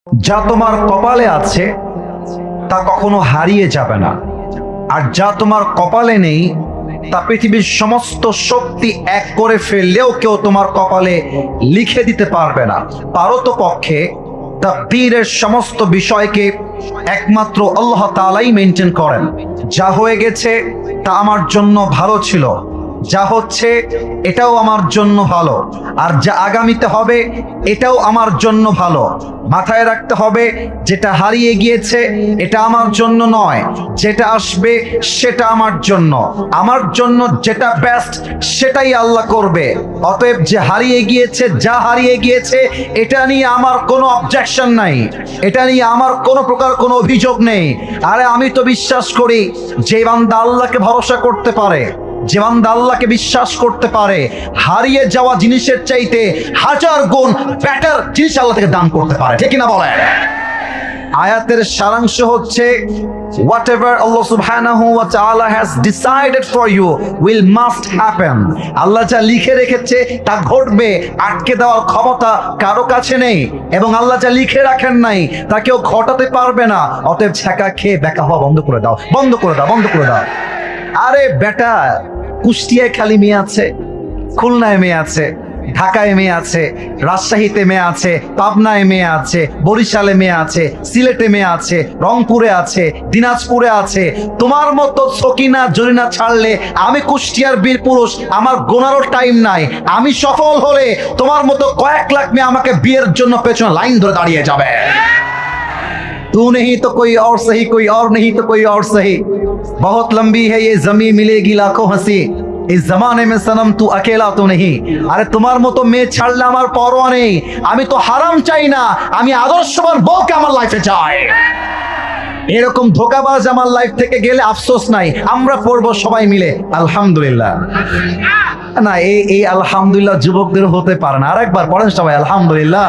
যা তোমার কপালে আছে তা কখনো হারিয়ে যাবে না, আর যা তোমার কপালে নেই তা পৃথিবীর সমস্ত শক্তি এক করে ফেললেও কেউ তোমার কপালে লিখে দিতে পারবে না। পারতপক্ষে তাকদীরের সমস্ত বিষয়কে একমাত্র আল্লাহ তাআলাই মেনটেন করেন। যা হয়ে গেছে তা আমার জন্য ভালো ছিল, যা হচ্ছে এটাও আমার জন্য ভালো, আর যা আগামীতে হবে এটাও আমার জন্য ভালো। মাথায় রাখতে হবে, যেটা হারিয়ে গিয়েছে এটা আমার জন্য নয়, যেটা আসবে সেটা আমার জন্য। আমার জন্য যেটা বেস্ট সেটাই আল্লাহ করবে। অতএব যে হারিয়ে গিয়েছে, যা হারিয়ে গিয়েছে, এটা নিয়ে আমার কোনো অবজেকশন নাই, এটা নিয়ে আমার কোনো প্রকার কোনো অভিযোগ নেই। আরে আমি তো বিশ্বাস করি যে বান্দা আল্লাহকে ভরসা করতে পারে, যে বান্দা আল্লাহকে বিশ্বাস করতে পারে, হারিয়ে যাওয়া জিনিসের চাইতে হাজার গুণ বেটার জিনিস আল্লাহ থেকে দান করতে পারে। ঠিক না বলেন? আয়াতের সারাংশ হচ্ছে, whatever Allah subhanahu wa ta'ala has decided for you will must happen. আল্লাহ যা লিখে রেখেছে তা ঘটবে, আটকে দেওয়ার ক্ষমতা কারো কাছে নেই, এবং আল্লাহ যা লিখে রাখেন নাই তা কেউ ঘটাতে পারবে না। অতএব ছ্যাঁকা খেয়ে বেকা হওয়া বন্ধ করে দাও, বন্ধ করে দাও, বন্ধ করে দাও। আরে বেটা, কুষ্টিয়ায় খালি মেয়ে আছে, খুলনায় মেয়ে আছে, ঢাকায় মেয়ে আছে, রাজশাহীতে মেয়ে আছে, পাবনায় মেয়ে আছে, বরিশালে মেয়ে আছে, সিলেটে মেয়ে আছে, রংপুরে আছে, দিনাজপুরে আছে। তোমার মতো সকিনা জরিনা ছাড়লে আমি কুষ্টিয়ার বীর পুরুষ, আমার গোনারও টাইম নাই। আমি সফল হলে তোমার মতো কয়েক লাখ মেয়ে আমাকে বিয়ের জন্য পেছনে লাইন ধরে দাঁড়িয়ে যাবে। तू नहीं तो कोई और सही, कोई और नहीं तो कोई और सही, बहुत लंबी है ये जमी मिलेगी लाखों हंसी, इस जमाने में सनम तू अकेला तो नहीं। আরে তোমার মতো মেয়ে ছাড়লে আমার পরোয়া নেই। আমি তো হারাম চাই না, আমি আদর্শবান বউকে আমার লাইফে চাই। এরকম ধোকাবাজ আমার লাইফ থেকে গেলে আফসোস নাই। আমরা পড়বো সবাই মিলে আলহামদুলিল্লাহ। না, এই আলহামদুলিল্লাহ যুবকদের হতে পারে না। আরেকবার পড়েন সবাই আলহামদুলিল্লাহ।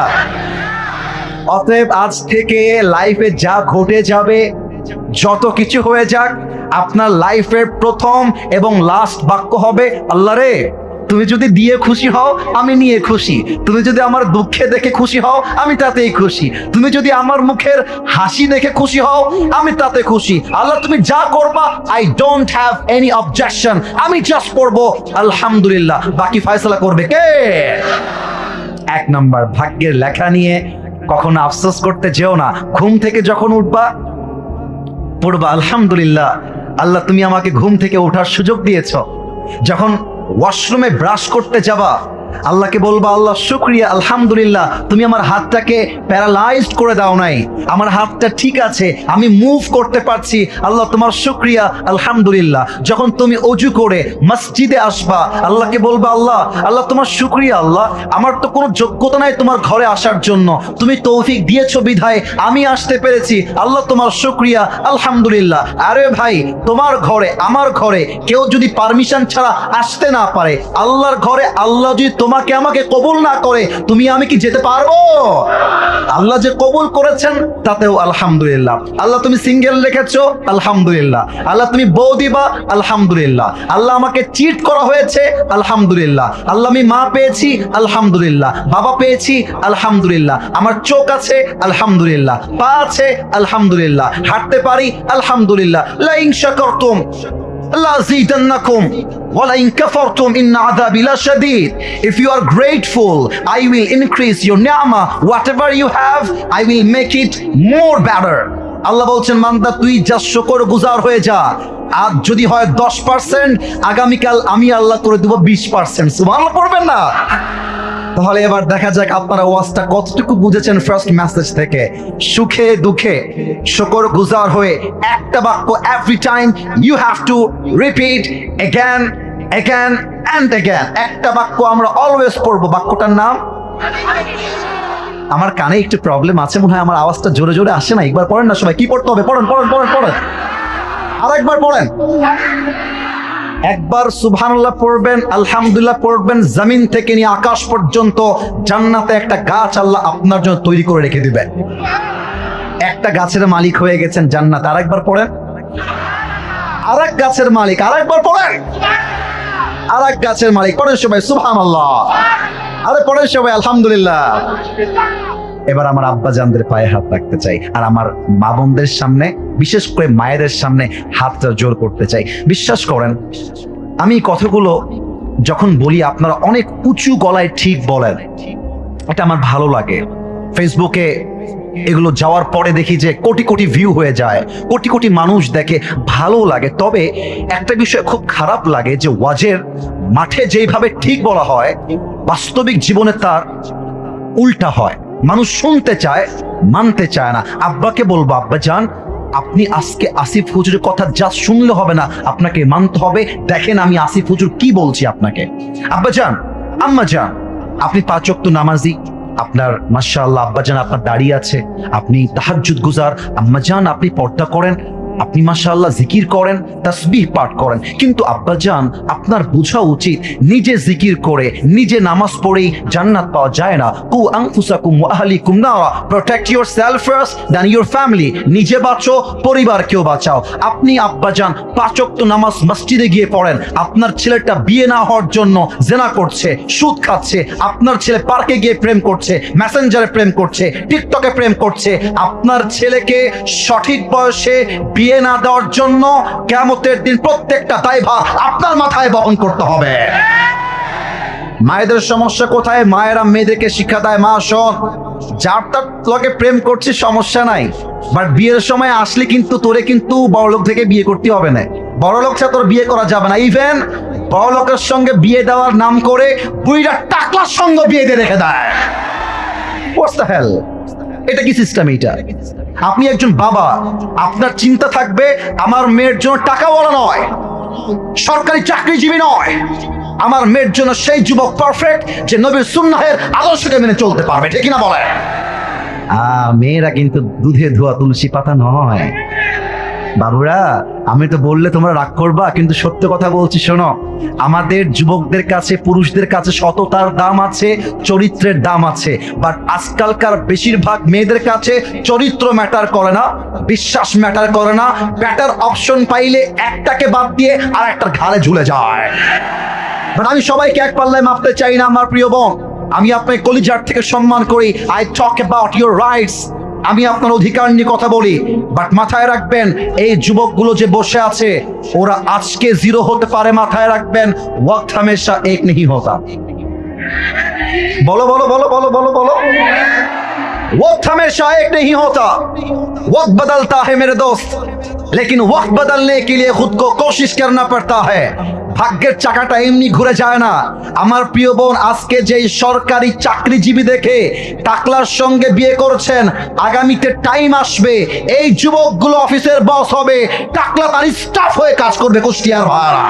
অতএব আজ থেকে লাইফে যা ঘটে যাবে, যত কিছু হয়ে যাক, আপনার লাইফের প্রথম এবং লাস্ট বাক্য হবে, আল্লাহ রে তুমি যদি দিয়ে খুশি হও আমি নিয়ে খুশি, তুমি যদি আমার দুঃখে দেখে খুশি হও আমি তাতেই খুশি, তুমি যদি আমার মুখের হাসি দেখে খুশি হও আমি তাতে খুশি। আল্লাহ তুমি যা করবা I don't have any objection, আমি জাস্ট পড়বো আলহামদুলিল্লাহ। বাকি ফয়সালা করবে কে? এক নাম্বার, ভাগ্যের লেখা নিয়ে কখনো আফসোস করতে যেও না। ঘুম থেকে যখন উঠবা পড়বা আলহামদুলিল্লাহ, আল্লাহ তুমি আমাকে ঘুম থেকে ওঠার সুযোগ দিয়েছ। যখন ওয়াশরুমে ব্রাশ করতে যাবা আল্লাহকে বলবা, আল্লাহ শুকরিয়া, আলহামদুলিল্লাহ তুমি আমার হাতটাকে প্যারালাইজড করে দাও নাই, আমার হাতটা ঠিক আছে, আমি মুভ করতে পারছি, আল্লাহ তোমার শুকরিয়া, আলহামদুলিল্লাহ। যখন তুমি অজু করে মসজিদে আসবা আল্লাহকে বলবা, আল্লাহ আল্লাহ তোমার শুকরিয়া, আল্লাহ আমার তো কোনো যোগ্যতা নাই তোমার ঘরে আসার জন্য, তুমি তৌফিক দিয়েছো বিধায় আমি আসতে পেরেছি, আল্লাহ তোমার শুকরিয়া, আলহামদুলিল্লাহ। আরে ভাই, তোমার ঘরে আমার ঘরে কেউ যদি পারমিশন ছাড়া আসতে না পারে, আল্লাহর ঘরে আল্লাহ যদি তোমাকে আমাকে কবুল না করে তুমি আমি কি যেতে পারবো? আল্লাহ যে কবুল করেছেন তাতেও আলহামদুলিল্লাহ। আল্লাহ তুমি সিঙ্গেল রেখেছো আলহামদুলিল্লাহ। আল্লাহ তুমি বউ দিবা আলহামদুলিল্লাহ। আল্লাহ আমাকে চিট করা হয়েছে আলহামদুলিল্লাহ। আল্লাহ আমি মা পেয়েছি আলহামদুলিল্লাহ, বাবা পেয়েছি আলহামদুলিল্লাহ, আমার চোখ আছে আলহামদুলিল্লাহ, পা আছে আলহামদুলিল্লাহ, হাঁটতে পারি আলহামদুলিল্লাহ। লা ইন শাকারতুম লাযীদান্নাকুম ওয়া লা ইন কাফারতুম ইন্না আযাবি লাশাদীদ। If you are grateful, I will increase your ni'mah. Whatever you have, I will make it more better. আল্লাহ বলছেন, বান্দা তুই যা শুকরগুজার হয়ে যা। আজ যদি হয় 10%, আগামীকাল আমি আল্লাহ করে দেব 20%। সুবহানাল্লাহ পড়বেন না? তাহলে এবার দেখা যাক আপনারা ওয়াজটা কতটুকু বুঝেছেন ফার্স্ট মেসেজ থেকে। সুখে দুঃখে শুকরগুজার হয়ে একটা বাক্য every time you have to repeat again again and again. একটা বাক্য আমরা অলওয়েজ পড়বো, বাক্যটার নাম। আমার কানে একটু প্রবলেম আছে মনে হয়, আমার আওয়াজটা জোরে জোরে আসে না। একবার পড়েন না সবাই, কি পড়তে হবে? পড়েন পড়েন পড়েন পড়েন, আর একবার পড়েন। একবার সুবহানাল্লাহ পড়বেন, আলহামদুলিল্লাহ পড়বেন, জমিন থেকে নিয়ে আকাশ পর্যন্ত জান্নাতে একটা গাছ আল্লাহ আপনার জন্য তৈরি করে রেখে দিবেন। একটা গাছের মালিক হয়ে গেছেন জান্নাত। আরেকবার পড়েন। আরেক গাছের মালিক। আরেকবার পড়েন। আরেক গাছের মালিক। পড়েন সবাই সুবহানাল্লাহ। আরে পড়েন সবাই আলহামদুলিল্লাহ। এবার আমার আব্বাজানদের পায়ে হাত রাখতে চাই, আর আমার মা বোনদের সামনে, বিশেষ করে মায়েদের সামনে হাতটা জোর করতে চাই। বিশ্বাস করেন, আমি কথাগুলো যখন বলি আপনারা অনেক উঁচু গলায় ঠিক বলেন, এটা আমার ভালো লাগে। ফেসবুকে এগুলো যাওয়ার পরে দেখি যে কোটি কোটি ভিউ হয়ে যায়, কোটি কোটি মানুষ দেখে, ভালো লাগে। তবে একটা বিষয় খুব খারাপ লাগে যে ওয়াজের মাঠে যেইভাবে ঠিক বলা হয়, বাস্তবিক জীবনে তার উল্টা হয়। মানুষ শুনতে চায়, মানতে চায় না। আব্বাকে বলবো, আব্বা যান, আপনি আজকে আসিফ হুজুরের কথা যা শুনলে হবে না, আপনাকে মানতে হবে। দেখেন আমি আসিফ হুজুর কি বলছি আপনাকে। আব্বা যান, আম্মা যান, আপনি 5 ওয়াক্ত নামাজি, আপনার মাশাআল্লাহ আব্বাজান আপনার দাড়ি আছে, আপনি তাহাজ্জুদ গুজার, আম্মাজান আপনি পর্দা করেন, আপনি মাশাআল্লাহ জিকির করেন, তাসবিহ পাঠ করেন, কিন্তু আব্বাজান আপনার বোঝা উচিত নিজে জিকির করে, নিজে নামাজ পড়েই জান্নাত পাওয়া যায় না। কু আনফুসাকুম ওয়া আহলিকুম নারা, protect yourself first then your family. নিজে বাঁচো, পরিবারকেও বাঁচাও। আপনি আব্বাজান 5 ওয়াক্ত নামাজ মসজিদে গিয়ে পড়েন, আপনার ছেলেটা বিয়ে না হওয়ার জন্য জেনা করছে, সুদ খাচ্ছে, আপনার ছেলে পার্কে গিয়ে প্রেম করছে, মেসেঞ্জারে প্রেম করছে, টিকটকে প্রেম করছে, আপনার ছেলেকে সঠিক বয়সে বিয়ে না দেওয়ার জন্য কিয়ামতের দিন প্রত্যেকটা দায়ভার আপনার মাথায় বহন করতে হবে। মায়েদের সমস্যা কোথায়? মায়েরা মেয়েদেরকে শিক্ষা দেয়, মা শোন, যার তার লোকে প্রেম করছে সমস্যা নাই, বাট বিয়ের সময় আসলে কিন্তু তোরে কিন্তু বড়লোক থেকে বিয়ে করতে হবে না, বড়লোক ছাড়া তোর বিয়ে করা যাবে না। ইভেন বড়লোকের সঙ্গে বিয়ে দেওয়ার নাম করে বুড়িরা টাকলার সঙ্গে বিয়ে দিয়ে রেখে দেয়। What's the hell? এটা কি সিস্টেম? এটা আপনি একজন বাবা, আপনার চিন্তা থাকবে আমার মেয়ের জন্য টাকাওয়ালা নয়, সরকারি চাকরিজীবী নয়, আমার মেয়ের জন্য সেই যুবক পারফেক্ট যে নবীর সুন্নাহের আদর্শকে মেনে চলতে পারবে, ঠিক না বলে? মেয়েরা কিন্তু দুধে ধোয়া তুলসী পাতা নয়। বাবুরা, আমি তো বললে তোমরা রাগ করবা, কিন্তু সত্য কথা বলছি, শোনো, আমাদের যুবকদের কাছে, পুরুষদের কাছে সততার দাম আছে, চরিত্রের দাম আছে, বাট আজকালকার বেশিরভাগ মেয়েদের কাছে চরিত্র ম্যাটার করে না, বিশ্বাস ম্যাটার করে না। ব্যাটার অপশন পাইলে একটাকে বাদ দিয়ে আর একটার ঘাড়ে ঝুলে যায়। বাট আমি সবাইকে এক পাল্লায় মাপতে চাই না আমার প্রিয় বোন। আমি আপনাকে কলিজার থেকে সম্মান করি। I talk about your rights, আমি আপনার অধিকার নিয়ে কথা বলি। বাট মাথায় রাখবেন, এই যুবকগুলো যে বসে আছে ওরা আজকে জিরো হতে পারে, মাথায় রাখবেন। ওয়াক্ত হামেশা এক নেহি হোতা। বলো বলো বলো বলো বলো বলো। वक्त हमेशा एक नहीं होता, वक्त बदलता है मेरे दोस्त, लेकिन वक्त बदलने के लिए खुद को कोशिश करना पड़ता है। ভাগ্যের চাকাটা এমনি ঘুরে যায় না। আমার প্রিয় বোন, আজকে যেই সরকারি চাকরিজীবী দেখে টাকলার সঙ্গে বিয়ে করছেন, আগামীতে টাইম আসবে এই যুবকগুলো অফিসের বস হবে, টাকলা তার স্টাফ হয়ে কাজ করবে কুষ্টিয়ার ভাড়া।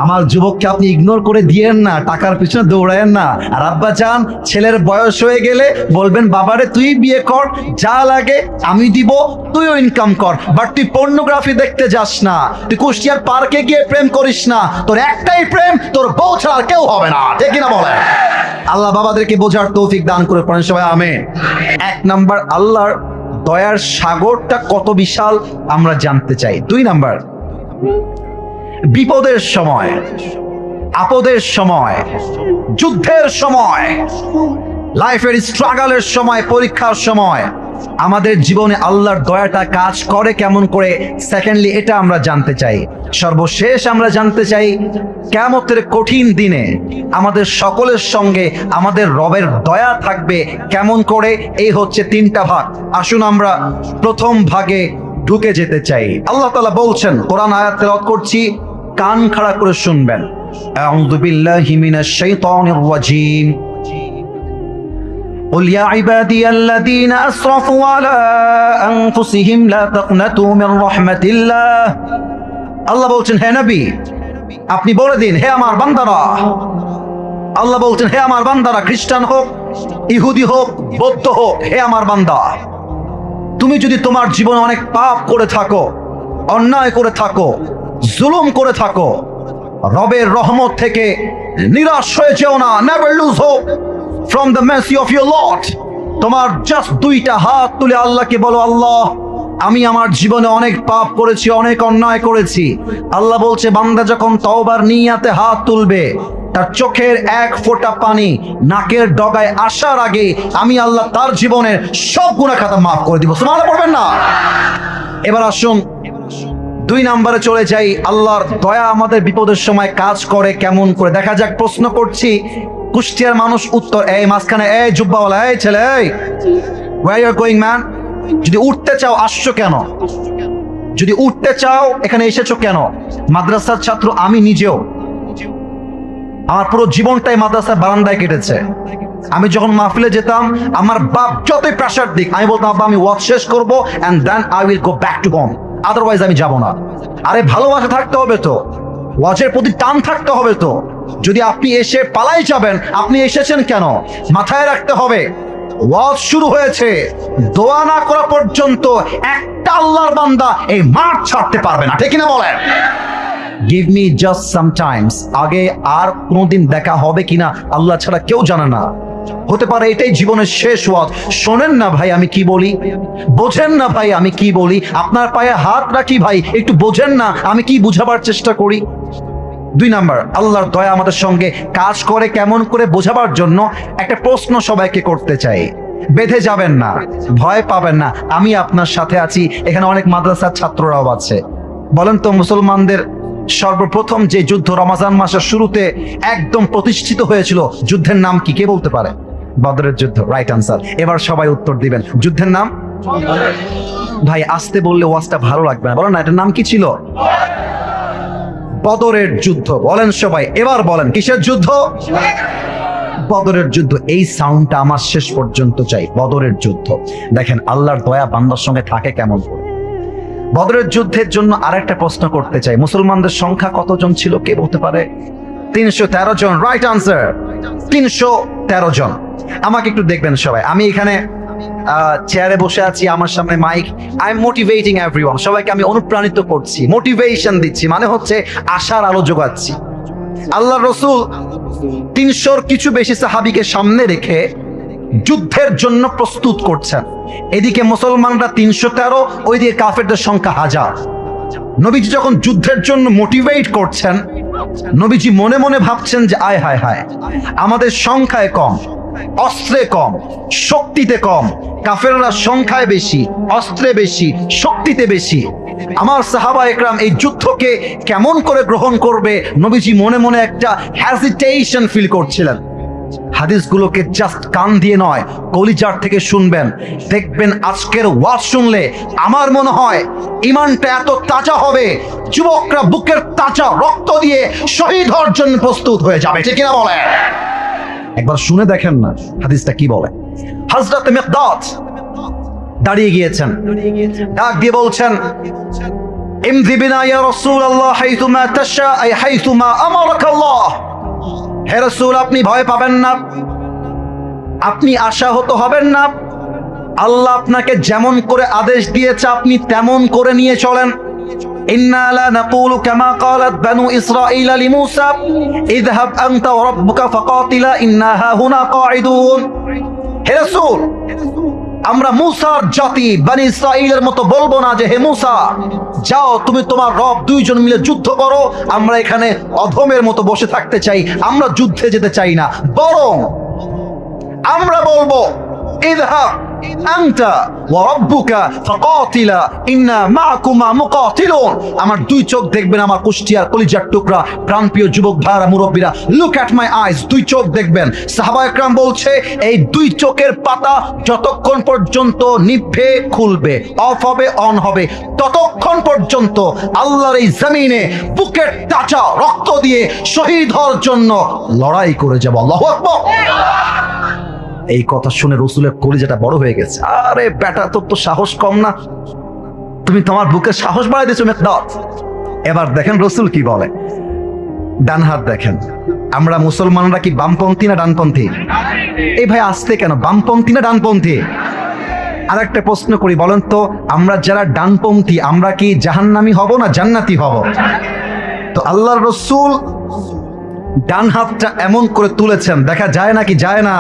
আমার যুবককে আপনি ইগনোর করে দিয়েন না, টাকার পিছনে দৌড়ায়েন না। আর আব্বা চান ছেলের বয়স হয়ে গেলে বলবেন, বাবারে তুই বিয়ে কর, যা লাগে আমি দিব, তুইও ইনকাম কর, বাট তুই পর্নোগ্রাফি দেখতে যাস না, তুই কুষ্টিয়ার পার্কে গিয়ে প্রেম করিস না, তোর একটাই প্রেম, তোর বউ ছাড়া আর কেউ হবে না, ঠিক না বলে? আল্লাহ বাবাদেরকে বোঝার তৌফিক দান করে পড়েন সবাই, আমিন। 1 নাম্বার, আল্লাহর দয়ার সাগরটা কত বিশাল আমরা জানতে চাই। 2 নাম্বার, বিপদের সময়, আপদের সময়, যুদ্ধের সময়, লাইফের স্ট্রাগলের সময়, পরীক্ষার সময় আমাদের জীবনে আল্লাহর দয়াটা কাজ করে কেমন করে। সেকেন্ডলি, এটা আমরা জানতে চাই। সর্বশেষ আমরা জানতে চাই কিয়ামতের কঠিন দিনে আমাদের সকলের সঙ্গে আমাদের রবের দয়া থাকবে কেমন করে। এই হচ্ছে 3টা ভাগ। আসুন আমরা প্রথম ভাগে ঢুকে যেতে চাই। আল্লাহ তাআলা বলছেন, কোরআন আয়াত তেলাওয়াত করছি, কান খাড়া করে শুনবেন। আউযু বিল্লাহি মিনাশ শাইতানির রাজীম। قل يا عبادي الذين أسرفوا على أنفسهم لا تقنطوا من رحمة الله। আল্লাহ বলছেন, হে নবী আপনি বলে দিন, হে আমার বান্দারা, আল্লাহ বলছেন, হে আমার বান্দারা, খ্রিস্টান হোক, ইহুদি হোক, বৌদ্ধ হোক, হে আমার বান্দা, তুমি যদি তোমার জীবনে অনেক পাপ করে থাকো, অন্যায় করে থাকো, জুলুম করে থাকো, রবের রহমত থেকে নিরাশ হয়ে যেও না। Never lose hope from the Messi of your Lord. তোমার জাস্ট 2টা হাত তুলে আল্লাহকে বলো, আল্লাহ আমি আমার জীবনে অনেক পাপ করেছি, অনেক অন্যায় করেছি। আল্লাহ বলছে, বান্দা যখন তওবার নিয়াতে হাত তুলবে, তার চোখের এক ফোঁটা পানি নাকের ডগায় আসার আগে আমি আল্লাহ তার জীবনের সব গুনাহ খাতা মাফ করে দিব। সুবহানাল্লাহ পড়বেন না? এবার আসুন 2 নম্বরে চলে যাই। আল্লাহর দয়া আমাদের বিপদের সময় কাজ করে কেমন করে দেখা যাক। প্রশ্ন করছি, কুষ্টিয়ার মানুষ উত্তর, এই মাঝখানে এই জুব্বাওয়ালা, এই ছেলে, এই where you going man? যদি উঠতে চাও আসছো কেন? যদি উঠতে চাও এখানে এসেছো কেন? মাদ্রাসার ছাত্র আমি নিজেও, আমার পুরো জীবনটাই মাদ্রাসার বারান্দায় কেটেছে। আমি যখন মাহফিলে যেতাম আমার বাপ যতই প্রেশার দিক আমি বলতাম আব্বা আমি ওয়াজ শেষ করবো and then I will go back to home, otherwise আমি যাব না। আরে ভালোবাসা থাকতে হবে তো, ওয়াজের প্রতি টান থাকতে হবে তো। যদি আপনি এসে পালাই যাবেন, আপনি এসেছেন কেন মাথায় রাখতে হবে। ওয়াজ শুরু হয়েছে, দোয়া না করা পর্যন্ত একটা আল্লাহর বান্দা এই মাঠ ছাড়তে পারবে না, ঠিক না বলেন? গিভ মি জাস্ট সামটাইমস, আগে আর কোনোদিন দেখা হবে কিনা আল্লাহ ছাড়া কেউ জানে না। হতে পারে এটাই জীবনের শেষ ওয়াজ। শোনেন না ভাই আমি কি বলি, বোঝেন না ভাই আমি কি বলি, আপনার পায়ে হাত রাখি ভাই একটু বোঝেন না আমি কি বুঝাবার চেষ্টা করি। 2 নাম্বার, আল্লাহর দয়া আমাদের সঙ্গে কাজ করে কেমন করে বোঝাবার জন্য একটা প্রশ্ন সবাইকে করতে চাই। বেঁধে যাবেন না, ভয় পাবেন না, আমি আপনার সাথে আছি। এখানে অনেক মাদ্রাসার ছাত্ররাও আছে। বলেন তো মুসলমানদের সর্বপ্রথম যে যুদ্ধ রমজান মাসের শুরুতে একদম প্রতিষ্ঠিত হয়েছিল, যুদ্ধের নাম কি কে বলতে পারে? বদরের যুদ্ধ, রাইট আনসার। এবার সবাই উত্তর দিবেন, যুদ্ধের নাম? ভাই আসতে বললে ওয়াজটা ভালো লাগবে না, বলেন না এটার নাম কি ছিল? বদরের যুদ্ধ। বলেন সবাই, এবার বলেন কিসের যুদ্ধ? বদরের যুদ্ধ। এই সাউন্ডটা আমার শেষ পর্যন্ত চাই। বদরের যুদ্ধ। দেখেন আল্লাহর দয়া বান্দার সঙ্গে থাকে কেমন করে। বদরের যুদ্ধের জন্য আরেকটা প্রশ্ন করতে চাই, মুসলমানদের সংখ্যা কতজন ছিল কে বলতে পারে? 313 জন, রাইট আনসার। 313 জন। আমাকে একটু দেখবেন সবাই, আমি এখানে চেয়ারে বসে আছি, আমার সামনে mike, I am motivating everyone, সবাইকে আমি অনুপ্রাণিত করছি, মোটিভেশন দিচ্ছি, মানে হচ্ছে আশার আলো যোগাচ্ছি। আল্লাহ রসুল 300-র কিছু বেশি সাহাবীকে সামনে রেখে যুদ্ধের জন্য প্রস্তুত করছেন। এদিকে মুসলমানরা 313, ওইদিকে কাফেরদের সংখ্যা 1000। নবীজি যখন যুদ্ধের জন্য মোটিভেট করছেন, নবীজি মনে মনে ভাবছেন যে আয় হায় হায়, আমাদের সংখ্যায় কম, অস্ত্রে কম, শক্তিতে কম, কাফেররা সংখ্যায় বেশি, অস্ত্রে বেশি, শক্তিতে বেশি। আমার সাহাবা একরাম এই যুদ্ধকে কেমন করে গ্রহণ করবে, নবীজি মনে মনে একটা হ্যাজিটেশন ফিল করছিলেন। হাদিসগুলোকে জাস্ট কান দিয়ে নয়, কলিজার থেকে শুনবেন, দেখবেন আজকের ওয়াজ শুনলে আমার মনে হয় ঈমানটা এত তাজা হবে, যুবকরা বুকের তাজা রক্ত দিয়ে শহীদ হওয়ার জন্য প্রস্তুত হয়ে যাবে, ঠিক কিনা বলে? একবার শুনে দেখেন না হাদিসটা কি বলে। হযরত মিকদাদ দাঁড়িয়ে গিয়েছেন, ডাক দিয়ে বলছেন, ইমদি বিনা ইয়া রাসূলুল্লাহ হাইথুমা তাশা আই হাইথুমা আমারাকাল্লাহ। হে রাসূল, আপনি ভয় পাবেন না, আপনি আশাহত হবেন না, আল্লাহ আপনাকে যেমন করে আদেশ দিয়েছে আপনি তেমন করে নিয়ে চলেন। ইন্না লা নাকুলু কামা ক্বালাত বানু ইসরাঈল লিমূসা ইযহাব আনতা ওয়া রাব্বুকা ফাকাতিলা ইন্না হাহুনা কাঈদুন। হে রাসূল, আমরা মূসার জাতি বনি ইসরাঈলের মতো বলবো না যে হে মূসা যাও তুমি তোমার রব দুইজন মিলে যুদ্ধ করো, আমরা এখানে অধমের মতো বসে থাকতে চাই, আমরা যুদ্ধে যেতে চাই না, বরং আমরা বলবো ইযহাব আনতা ওয়া রাব্বুকা ফাকাতিলা ইন্না মাআকুমা মুকাতিলুন। আমার 2 চোখ দেখবেন, আমার কুষ্টিয়ার কলিজার টুকরা প্রাণপ্রিয় যুবক ভাইরা মুরব্বীরা, লুক অ্যাট মাই আইজ, 2 চোখ দেখবেন। সাহাবা একরাম বলছে এই 2 চোখের পাতা যতক্ষণ পর্যন্ত নিভে খুলবে, অফ হবে অন হবে, ততক্ষণ পর্যন্ত আল্লাহর এই জমিনে বুকের তাজা রক্ত দিয়ে শহীদ হওয়ার জন্য লড়াই করে যাব। আল্লাহু আকবার। এই কথা শুনে রসুলের কলিজাটা বড় হয়ে গেছে। আরে বেটা, তোর তো সাহস কম না, তুমি তোমার বুকে সাহস বাড়াই দিয়েছো মিকদাদ। এবার দেখেন রসুল কি বলে, ডান হাত দেখেন। আমরা মুসলমানরা কি বামপন্থী না ডানপন্থী? এই ভাই আসতে কেন, বামপন্থী না ডানপন্থী? আর একটা প্রশ্ন করি, বলেন তো আমরা যারা ডানপন্থী আমরা কি জাহান্নামী হব না জান্নাতি হব? তো আল্লাহর রসুল ডান হাতটা এমন করে তুলেছেন, দেখা যায় নাকি যায় না?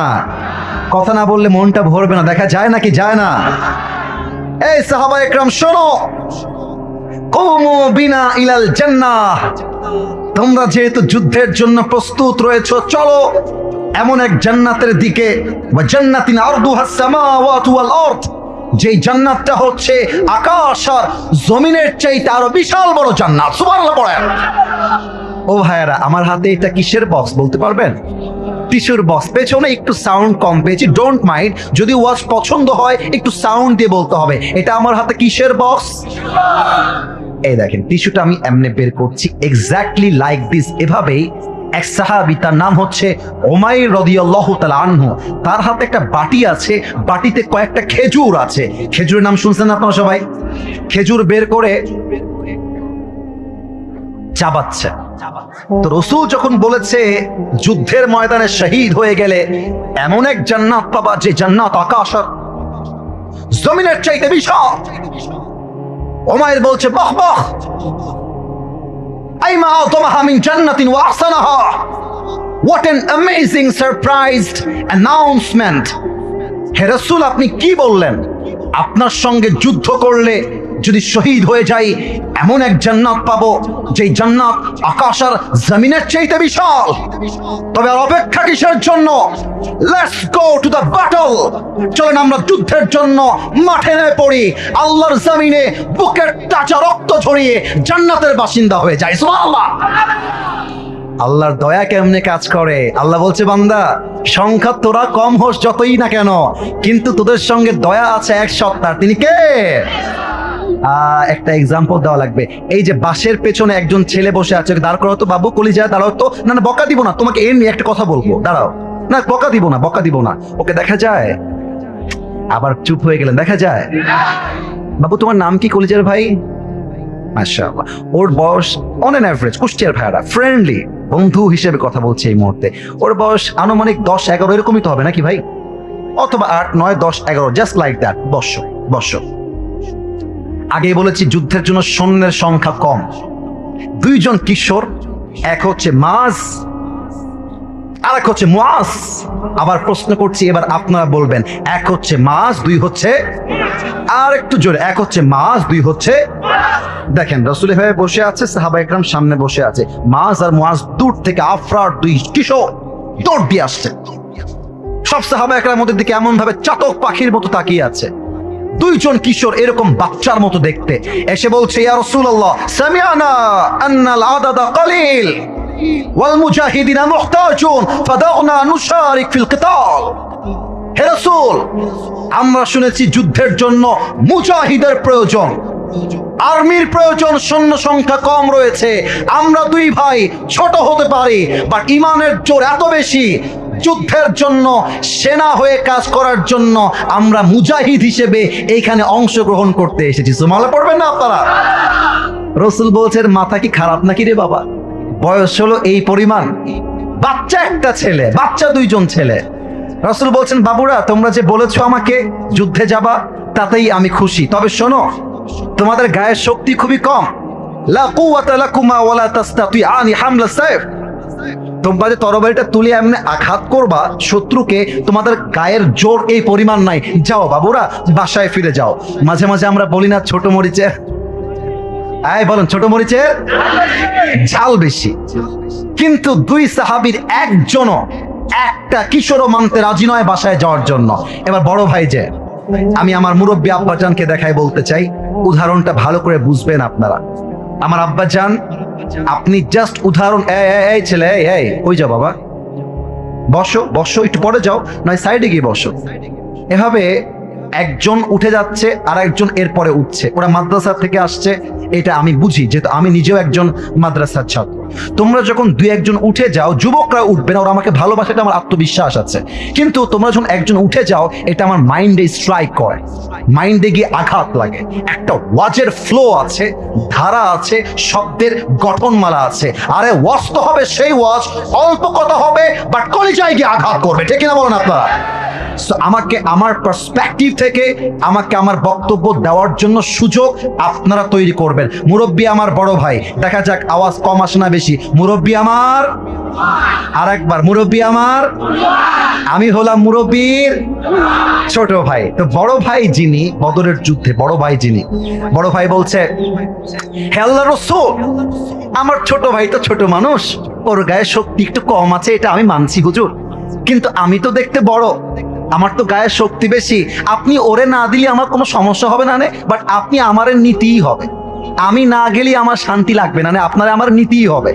কথা না বললে মনটা ভরবে না, দেখা যায় নাকি যায় না? এই সাহাবা একরাম শোনো, কুমু বিনা ইলাল জান্নাহ, তোমরা যেহেতু যুদ্ধের জন্য প্রস্তুত রয়েছো, চলো এমন এক জান্নাতের দিকে, ওয়া জান্নাতিন আরদুহাস সামাওয়াতু ওয়াল আরদ, যেই জান্নাতটা হচ্ছে আকাশ আর জমিনের চাইতে আরো বিশাল বড় জান্নাত। সুবহানাল্লাহ পড়েন। ও ভাইয়েরা, আমার হাতে এটা কিসের বক্স বলতে পারবেন? টিস্যুর বক্স। পেছনে একটু সাউন্ড কম পেয়েছি, ডোন্ট মাইন্ড। যদি ওয়াজ পছন্দ হয় একটু সাউন্ড দিয়ে বলতে হবে। এটা আমার হাতে কিসের বক্স? এই দেখেন, টিস্যুটা আমি এমনি বের করছি, এক্স্যাক্টলি লাইক দিস। এভাবেই এক সাহাবী, তার নাম হচ্ছে উমাইর রাদিয়াল্লাহু তাআলা আনহু, তার হাতে একটা বাটি আছে, বাটিতে কয়েকটা খেজুর আছে। খেজুরের নাম শুনছেন আপনারা সবাই? খেজুর বের করে চাবাচ্ছে। তো রাসূল যখন বলেছে যুদ্ধের ময়দানে শহীদ হয়ে গেলে এমন এক জান্নাত পাবা যে জান্নাত আকাশ আর জমিনের চাইতে বিশাল, উমাইর বলছে বাহ বাহ, আইমা আযমাহা মিন জান্নাতিন ওয়া আহসানাহা, what an amazing surprised announcement। হে রাসূল, আপনি কি বললেন? আপনার সঙ্গে যুদ্ধ করলে যদি শহীদ হয়ে যাই এমন এক জান্নাত পাবো যেই জান্নাত আকাশ আর জমিনের চাইতে বিশাল। তবে আর অপেক্ষা কিসের জন্য? Let's go to the battle. চলেন আমরা যুদ্ধের জন্য মাঠে নেমে পড়ি, আল্লাহর জমিনে বুকের তাজা রক্ত ঝরিয়ে জান্নাতের বাসিন্দা হয়ে যাই। সুবহানাল্লাহ। আল্লাহর দয়া কেমনে কাজ করে? আল্লাহ বলছে, বান্দা সংখ্যা তোরা কম হোস যতই না কেন, কিন্তু তোদের সঙ্গে দয়া আছে এক সত্তার। তিনি কে? একটা এক্সাম্পল দেওয়া লাগবে। এই যে বাসের পেছনে একজন ছেলে বসে আছে, দাঁড় করো তো বাবু, কলিজা দাঁড়াও তো। না না, বকা দিব না তোমাকে, এর নিয়ে একটা কথা বলবো, দাঁড়াও। না বকা দিব না, বকা দিব না। ওকে দেখা যায়? আবার চুপ হয়ে গেলেন। দেখা যায়? বাবু তোমার নাম কি কলিজার ভাই? মাশাআল্লাহ। ওর বয়স অন এন অ্যাভারেজ, কুষ্টিয়ার ভাইয়ারা ফ্রেন্ডলি বন্ধু হিসেবে কথা বলছে এই মুহূর্তে, ওর বয়স আনুমানিক 10-11 এরকমই তো হবে নাকি ভাই? অথবা 8, 9, 10, 11, জাস্ট লাইক দ্যাট। বর্ষ বর্ষ। আগে বলেছি যুদ্ধের জন্য সৈন্যের সংখ্যা কম। 2 জন কিশোর, এক হচ্ছে মাজ আর এক হচ্ছে মুআজ। আবার প্রশ্ন করছি, এবার আপনারা বলবেন, এক হচ্ছে মাজ, 2 হচ্ছে, আর একটু জোরে, এক হচ্ছে মাজ, 2 হচ্ছে। দেখেন রাসূল ভাই বসে আছে, সাহাবা একরাম সামনে বসে আছে, মাজ আর মুআজ দূর থেকে আফরার 2 কিশোর দৌড় দিয়ে আসছে। সব সাহাবা একরামের মধ্যে দিকে এমন ভাবে চাতক পাখির মতো তাকিয়ে আছে। 2 জন কিশোর এরকম বাচ্চার মতো দেখতে এসে বলছে, ইয়া রাসূলুল্লাহ সামিআনা আন্নাল আদাদা কলিল ওয়াল মুজাহিদিনা মুহতাজুন ফাদাউনা নুশারিক ফিল কিতাল। হে রাসূল, আমরা শুনেছি যুদ্ধের জন্য মুজাহিদের প্রয়োজন, আর্মির প্রয়োজন, সৈন্য সংখ্যা কম রয়েছে। আমরা 2 ভাই ছোট হতে পারি, বাট ইমানের জোর এত বেশি, যুদ্ধের জন্য সেনা হয়ে কাজ করার জন্য আমরা মুজাহিদ হিসেবে এইখানে অংশগ্রহণ করতে এসেছি। সুবহানাল্লাহ পড়বেন না আপনারা? রাসূল বলছেন, মাথা কি খারাপ নাকি রে বাবা? বয়স হলো এই পরিমাণ, বাচ্চা একটা ছেলে, বাচ্চা 2 জন ছেলে। রাসূল বলছেন, বাবুরা তোমরা যে বলেছো আমাকে যুদ্ধে যাবা তাতেই আমি খুশি, তবে শোনো তোমাদের গায়ের শক্তি খুবই কম। লা কুওয়াতা লাকুমা ওয়ালা তাস্তাতিআনি হামলা সাইফ। তোমরা যে তরবারিটা তুলে এমনি আঘাত করবা শত্রুকে, তোমাদের গায়ের জোর এই পরিমাণ নাই। যাও বাবুরা, বাসায় ফিরে যাও। মাঝে মাঝে আমরা বলি না ছোট মরিচের, আয় বলেন ছোট মরিচের ঝাল বেশি। কিন্তু 2 সাহাবীর একজনও একটা কিশোরও মানতে রাজি নয় বাসায় যাওয়ার জন্য। এবার বড় ভাই যে, আমি আমার মুরব্বী আব্বাজানকে দেখাই বলতে চাই, উদাহরণটা ভালো করে বুঝবেন আপনারা। আমার আব্বাজান, আপনি জাস্ট উদাহরণ, এই ছেলে, এই কই যাও বাবা, বসো বসো, একটু পরে যাও, নয় সাইডে গিয়ে বসো। এভাবে একজন উঠে যাচ্ছে আর একজন এরপরে উঠছে। ওরা মাদ্রাসা থেকে আসছে, এটা আমি বুঝি, যেহেতু আমি নিজেও একজন মাদ্রাসার ছাত্র। তোমরা যখন 2-1 জন উঠে যাও, যুবকরা উঠবে না, ওরা আমাকে ভালোবাসে, এটা আমার আত্মবিশ্বাস আছে। কিন্তু তোমরা যখন একজন উঠে যাও, এটা আমার মাইন্ডে স্ট্রাইক করে, মাইন্ডে গিয়ে আঘাত লাগে। একটা ওয়াজের ফ্লো আছে, ধারা আছে, শব্দের গঠনমালা আছে। আরে ওয়াজ তো হবে সেই ওয়াজ, অল্প কথা হবে বাট কলিজায় গিয়ে আঘাত করবে, ঠিক না বলেন আপনারা? আমাকে আমার পার্সপেক্টিভ থেকে আমাকে আমার বক্তব্য দেওয়ার জন্য সুযোগ আপনারা তৈরি করবেন। মুরব্বী আমার বড় ভাই, দেখা যাক আওয়াজ কম আসে না বেশি? মুরব্বী আমার, আর একবার মুরব্বী আমার, আমি হলাম মুরব্বীর ছোট ভাই। তো বড় ভাই যিনি বদরের যুদ্ধে, বড় ভাই বলছে, হে আল্লাহর রাসূল, আমার ছোট ভাই তো ছোট মানুষ, ওর গায়ে শক্তি একটু কম আছে, এটা আমি মানছি হুজুর, কিন্তু আমি তো দেখতে বড়, আমার তো গায়ে শক্তি বেশি, আপনি ওরে না দিলে আমার কোনো সমস্যা হবে না, বাট আপনি আমারে নিতেই হবে, আমি না গেলে আমার শান্তি লাগবে না, আপনারা আমার নিতেই হবে।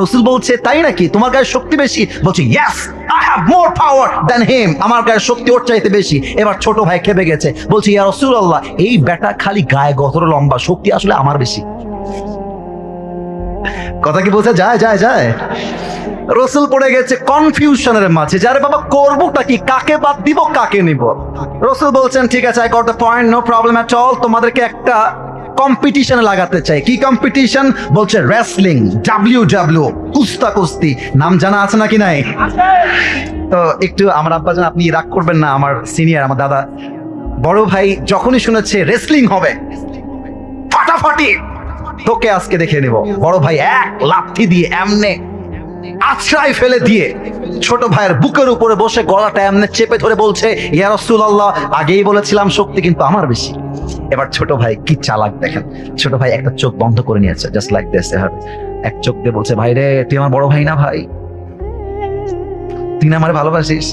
রাসূল বলছে, তাই নাকি, তোমার গায়ে শক্তি বেশি? বলছে, yes, I have more power than হিম, আমার গায়ে শক্তি ওর চাইতে বেশি। এবার ছোট ভাই খেপে গেছে, বলছে, ইয়া রাসূলুল্লাহ, এই বেটা খালি গায়ে গতর লম্বা, শক্তি আসলে আমার বেশি। কথা কি বোঝা যায়? রাসূল পড়ে গেছে কনফিউশনের মাঝে, যারে বাবা করবোটা কি, কাকে বাদ দিব, কাকে নিব। রাসূল বলছেন, ঠিক আছে, I got the point, no problem at all, তোমাদেরকে একটা কম্পিটিশনে লাগাতে চাই। কি কম্পিটিশন? বলছে রেসলিং, ডাব্লিউ, কুস্তি। নাম জানা আছে নাকি নাই? তো একটু আমার আব্বাজান, আপনি রাগ করবেন না, আমার সিনিয়র, আমার দাদা, বড় ভাই যখনই শুনেছে রেসলিং হবে, ফাটাফাটি, তোকে আজকে দেখে নেব। বড় ভাই এক লাথি দিয়ে এমনে আছড়াই ফেলে দিয়ে ছোট ভাইয়ের বুকের উপরে বসে গলাটা এমনে চেপে ধরে বলছে, ইয়া রাসূলুল্লাহ, আগেই বলেছিলাম শক্তি কিন্তু আমার বেশি। এবার ছোট ভাই কি চালাক দেখেন, ছোট ভাই একটা চোখ বন্ধ করে নিয়েছে, জাস্ট লাইক দিস, এক চোখ দিয়ে বলছে, ভাই রে, তুই আমার বড় ভাই না ভাই? তুই না আমার ভালোবাসিস?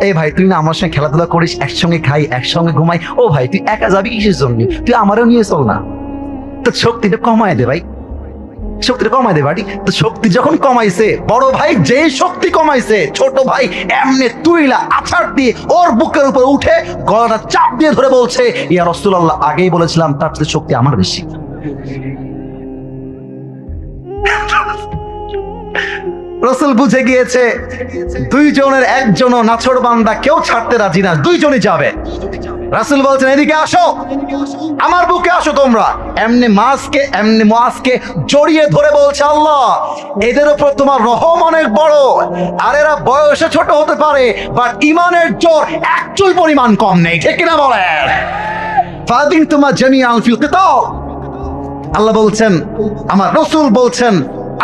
এই ভাই, তুই না আমার সঙ্গে খেলাধুলা করিস, একসঙ্গে খাই, একসঙ্গে ঘুমাই, ও ভাই তুই একা যাবি কিসের জন্য? তুই আমারও নিয়ে চল না। তো শক্তিটা কমায় দে ভাই, বাড়ি। তো শক্তি যখন কমাইছে, বড় ভাই যে শক্তি কমাইছে, ছোট ভাই এমনি তুইলা আছাড় দিয়ে ওর বুকের উপর উঠে গলাটা চাপ দিয়ে ধরে বলছে, ইয়া রাসূলুল্লাহ, আগেই বলেছিলাম তার চেয়ে শক্তি আমার বেশি। রাসূল বুঝে গিয়েছে দুইজনের একজনও নাছোড়বান্দা, কেউ ছাড়তে রাজি না, দুইজনই যাবে। রাসূল বলছেন, এদিকে আসো, আমার বুকে আসো তোমরা। এমনি মুআজকে জড়িয়ে ধরে বলছে, আল্লাহ, এদের উপর তোমার রহম অনেক বড়, আর এরা বয়সে ছোট হতে পারে, বাট ইমানের জোর এক চুল পরিমাণ কম নেই, ঠিক কিনা বলেন? ফাদিন তোমার জামিআন ফিল কিতাল, আল্লাহ বলছেন, আমার রাসূল বলছেন,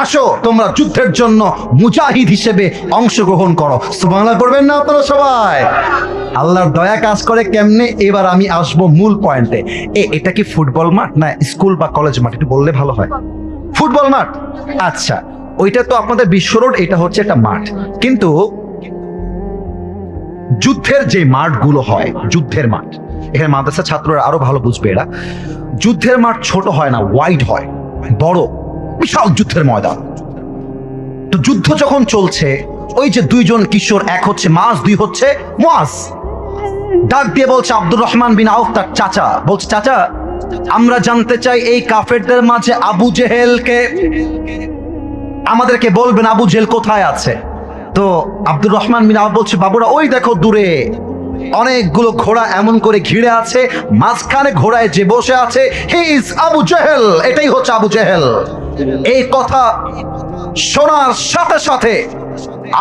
আসো তোমরা যুদ্ধের জন্য মুজাহিদ হিসেবে অংশগ্রহণ করো। সুবহানাল্লাহ পড়বেন না আপনারা সবাই? আল্লাহর দয়া কাজ করে কেমনে, এবার আমি আসবো মূল পয়েন্টে। এটা কি ফুটবল মাঠ না স্কুল বা কলেজ মাঠ, একটু বললে ভালো হয়। ফুটবল মাঠ, আচ্ছা, ওইটা তো আপনাদের বিশ্ব রোড, এটা হচ্ছে একটা মাঠ, কিন্তু যুদ্ধের যে মাঠগুলো হয়, যুদ্ধের মাঠ, এখানে মাদ্রাসা ছাত্ররা আরো ভালো বুঝবে, এরা যুদ্ধের মাঠ ছোট হয় না, ওয়াইড হয়, বড় বিশাল যুদ্ধের ময়দান। তো যুদ্ধ যখন চলছে, ওই যে দুইজন কিশোর, এক হচ্ছে মাস, দুই হচ্ছে মুআজ, ডাক দিয়ে বলছে আব্দুর রহমান বিন আউফ তার চাচা, বলছে, চাচা, আমরা জানতে চাই এই কাফেরদের মাঝে আবু জেহেলকে, আমাদেরকে বলবেন আবু জেহেল কোথায় আছে। তো আব্দুর রহমান বিন আউফ বলছে, বাবুরা, ওই দেখো দূরে অনেকগুলো ঘোড়া এমন করে ঘিরে আছে, মাঝখানে ঘোড়ায় যে বসে আছে, হি ইজ আবু জেহেল, এটাই হচ্ছে আবু জেহেল। এই কথা শোনার সাথে সাথে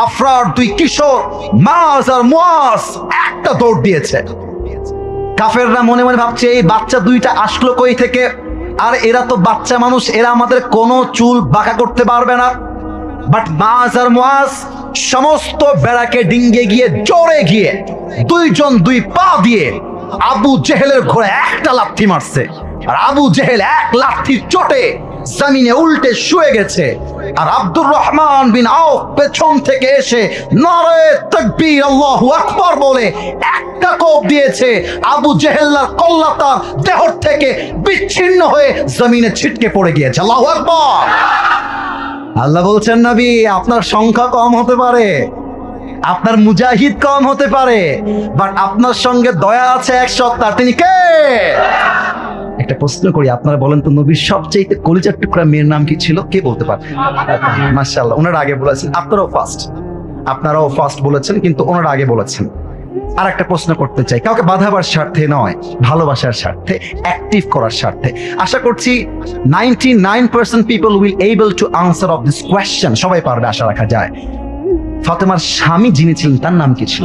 আফরার দুই কিশোর মাস আর মুআজ একটা দৌড় দিয়েছে। কাফেররা মনে মনে ভাবছে, এই বাচ্চা দুইটা আসলো কই থেকে, আর এরা তো বাচ্চা মানুষ, এরা আমাদের কোনো চুল বাঁকা করতে পারবে না। বাট মাস আর মুআজ সমস্ত বেড়াকে ডিঙ্গে গিয়ে, জোরে গিয়ে, দুইজন দুই পা দিয়ে আবু জেহেলের ঘোড়া একটা লাথি মারছে, আর আবু জেহেল এক লাথির চোটে জমিনে উল্টে শুয়ে গেছে। আর আব্দুর রহমান বিন আউফ পেছন থেকে এসে নারে তাকবীর, আল্লাহু আকবার বলে একটা কোপ দিয়েছে, আবু জেহেলের কল্লা তার দেহ থেকে বিচ্ছিন্ন হয়ে জমিনে ছিটকে পড়ে গিয়েছে। আল্লাহু আকবার। আল্লাহ বলছেন, নবী, আপনার সংখ্যা কম হতে পারে, আপনার মুজাহিদ কম হতে পারে, বাট আপনার সঙ্গে দয়া আছে এক সত্তার, তিনি কে? একটা প্রশ্ন করি, আপনারা বলেন তো, নবীর সবচেয়ে কলিজার টুকরা মেয়ের নাম কি ছিল? কে বলতে পারে? মাশাআল্লাহ, ওনারা আগে বলেছেন, আপনারাও ফার্স্ট বলেছেন, কিন্তু ওনারা আগে বলেছেন। আর একটা প্রশ্ন করতে চাই, কাউকে বাধাবার স্বার্থে নয়, ভালোবাসার স্বার্থে, অ্যাক্টিভ করার স্বার্থে। আশা করছি 99% people will able to answer of this question, সবাই পারবে আশা রাখা যায়। ফাতেমার স্বামী যিনি ছিলেন, তার নাম কি ছিল?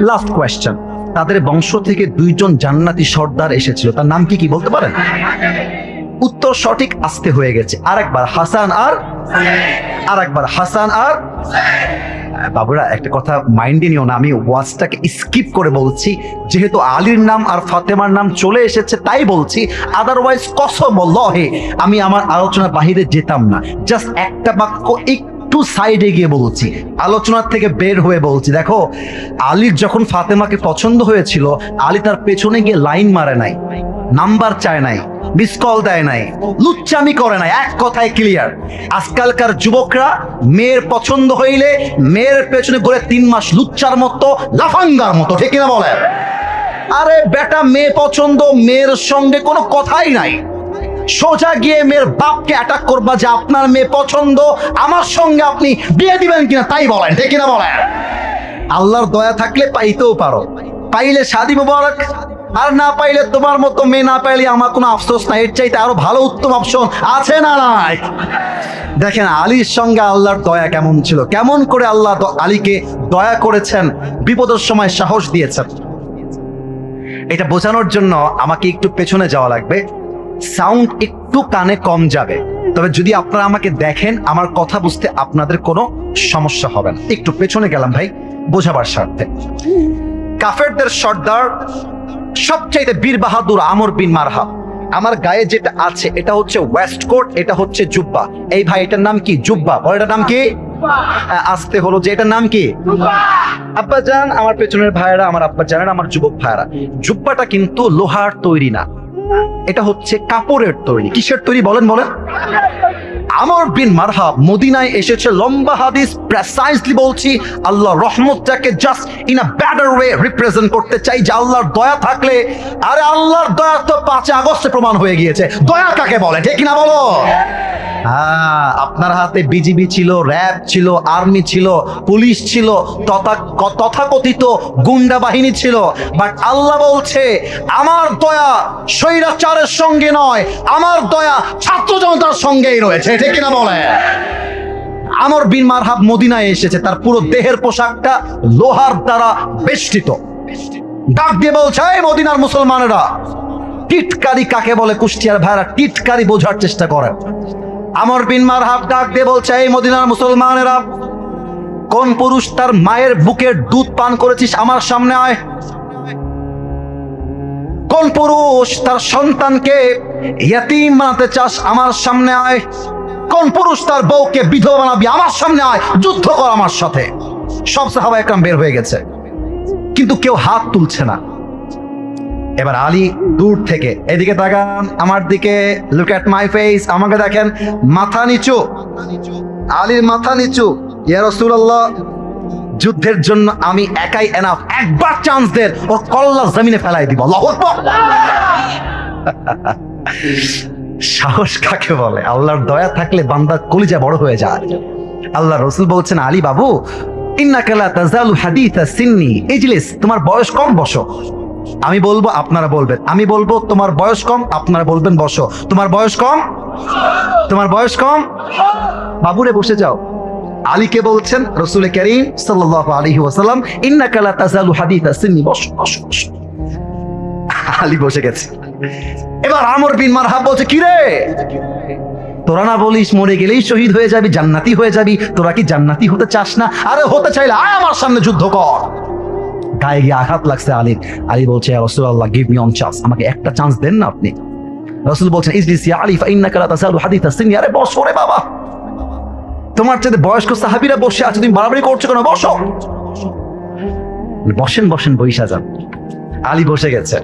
লাস্ট কোয়েশ্চেন, তাদের বংশ থেকে দুইজন জান্নাতি সর্দার এসেছিল, তার নাম কি বলতে পারেন? উত্তর সঠিক, আসতে হয়ে গেছে। আরেকবার হাসান আর আরেকবার হাসান আর বাবুরা একটা কথা মাইন্ডে নিও না, আমি ওয়াজটাকে স্কিপ করে বলছি, যেহেতু আলীর নাম আর ফাতেমার নাম চলে এসেছে তাই বলছি, আদারওয়াইজ কসমল্লাহে আমি আমার আলোচনার বাহিরে যেতাম না। জাস্ট একটা বাক্য একটু সাইডে গিয়ে বলছি, আলোচনার থেকে বের হয়ে বলছি। দেখো, আলীর যখন ফাতেমাকে পছন্দ হয়েছিল, আলী তার পেছনে গিয়ে লাইন মারে নাই, নাম্বার চায় নাই, মিস কল দেয় নাই, লুচ্চামি করে নাই। এক কথায় ক্লিয়ার, আজকালকার যুবকরা মেয়ের পছন্দ হইলে মেয়ের পেছনে ঘুরে 3 মাস লুচ্চার মতো, লাফাঙ্গার মতো, ঠিক কিনা বলে? আরে বেটা, মেয়ে পছন্দ, মেয়ের সঙ্গে কোনো কথাই নাই, সোজা গিয়ে মেয়ের বাপকে অ্যাটাক করবা যে আপনার মেয়ে পছন্দ, আমার সঙ্গে আপনি বিয়ে দিবেন কিনা তাই বলেন, ঠিক কিনা বলেন? আল্লাহর দয়া থাকলে পাইতেও পারো, পাইলে শাদী মুবারক, আর না পাইলে তোমার মতো মেয়ে না পাইলে আমার কোনো আফসোস নাই, এর চাইতে আরো ভালো উত্তম অপশন আছে না নাই? দেখেন আলীর সঙ্গে আল্লাহর দয়া কেমন ছিল, কেমন করে আল্লাহ আলীকে দয়া করেছেন, বিপদের সময় সাহস দিয়েছেন। এটা বোঝানোর জন্য আমাকে একটু পেছনে যাওয়া লাগবে, সাউন্ড একটু কানে কম যাবে, তবে যদি আপনারা আমাকে দেখেন আমার কথা বুঝতে আপনাদের কোনো সমস্যা হবে না। একটু পেছনে গেলাম ভাই বোঝাবার স্বার্থে। কাফেরদের সর্দার, সবচাইতে বীর বাহাদুর আমর বিন মারহাব। আমার গায়ে যেটা আছে এটা হচ্ছে ওয়েস্ট কোট, এটা হচ্ছে জুব্বা। এই ভাই এটার নাম কি? জুব্বা। বল এটার নাম কি? আসতে হলো যে এটার নাম কি? আব্বা জান, আমার পেছনের ভাইয়েরা, আমার আব্বা জানেন, আমার যুবক ভাইয়েরা, জুব্বাটা কিন্তু লোহার তৈরি না, এটা হচ্ছে কাপড়ের তৈরি। কিসের তৈরি বলেন বলেন? আমর বিন মারহাব মদিনায় এসেছে, লম্বা হাদিস, প্রেসাইজলি বলছি, আল্লাহ রহমতটাকে just in a better way represent করতে চাই যে আল্লাহর দয়া থাকলে, আরে আল্লাহর দয়া তো 5 আগস্টে প্রমাণ হয়ে গিয়েছে। দয়া কাকে বলে, ঠিক না বলো? হ্যাঁ, আপনার হাতে বিজিবি ছিল, র্যাব ছিল, আর্মি ছিল, পুলিশ ছিল, তথাকথিত গুন্ডা বাহিনী ছিল, বাট আল্লাহ বলছে আমার দয়া স্বৈরাচারের সঙ্গে নয়, আমার দয়া ছাত্র জনতার সঙ্গেই রয়েছে, ঠিক কিনা বলে? আমর বিন মারহাব মদিনায় এসেছে, তার পুরো দেহের পোশাকটা লোহার দ্বারা বেষ্টিত। ডাক দিয়ে বলছে, এই মদিনার মুসলমানেরা, টিটকারি কাকে বলে কুষ্টিয়ার ভাইরা, টিটকারি বোঝার চেষ্টা করেন। আমর বিন মারহাব ডাক দিয়ে বলছে, এই মদিনার মুসলমানেরা, কোন পুরুষ তার মায়ের বুকের দুধ পান করেছিস আমার সামনে আয়। কোন পুরুষ তার সন্তানকে ইয়াতীম বানাতে চাস আমার সামনে আয়। কোন পুরুষ তার বউকে বিধবা বানাবি আমার সামনে আয়, যুদ্ধ কর আমার সাথে। সব সাহাবা একরাম বের হয়ে গেছে, কিন্তু কেউ হাত তুলছে না। এবার আলী দূর থেকে, এদিকে তাকান আমার দিকে, লুক এট মাই ফেস, আমাকে দেখেন, মাথা নিচু, আলীর মাথা নিচু। ইয়া রাসূলুল্লাহ, যুদ্ধের জন্য আমি একাই এনাফ, একবার চান্স দেন, ওর কল্লা জমিনে ফেলাই দিব। আল্লাহু আকবার। সাহস কাকে বলে? আল্লাহর দয়া থাকলে বান্দার কলিজা বড় হয়ে যায়। আল্লাহ রাসূল বলছেন, আলী বাবু, ইন্নাকা লা তাজালু হাদিসা সিন্নি ইজলিস, তোমার বয়স কম, বসো। আমি বলবো আপনারা বলবেন, আমি বলবো তোমার বয়স কম, আপনারা বলবেন বসো। তোমার বয়স কম, তোমার বয়স কম, বাবুরে বসে যাও। আলীকে বলছেন রাসূল কারীম সাল্লাল্লাহু আলাইহি ওয়াসাল্লাম, ইন্নাকা লা তাজালু হাদিসা সিন্নি, বসো বসো বসো। আলী বসে গেছে। এবার আমর বিন মারহাব বলছে, কি রে, তোরা না বলিস মরে গেলেই শহীদ হয়ে যাবি, জান্নাতি হয়ে যাবি, তোরা কি জান্নাতি হতে চাস না? আরে হতে চাইলে আয় আমার সামনে যুদ্ধ কর। গায়ে গিয়ে আঘাত লাগছে আলীর। আলী বলছে, ইয়া রাসূলুল্লাহ, গিভ মি অন চান্স, আমাকে একটা চান্স দেন না আপনি। রাসূল বলছেন, ইজলিস ইয়া আলী ফাইন্নাকা লা তাসালু হাদিসা সিন্নি, আরে বসো রে বাবা, তোমার চেয়ে বয়স্ক সাহাবীরা বসে আছে, তুমি বাড়াবাড়ি করছো কেন? বসো। বসেন বসেন, বইসা যান। আলী বসে গেছে।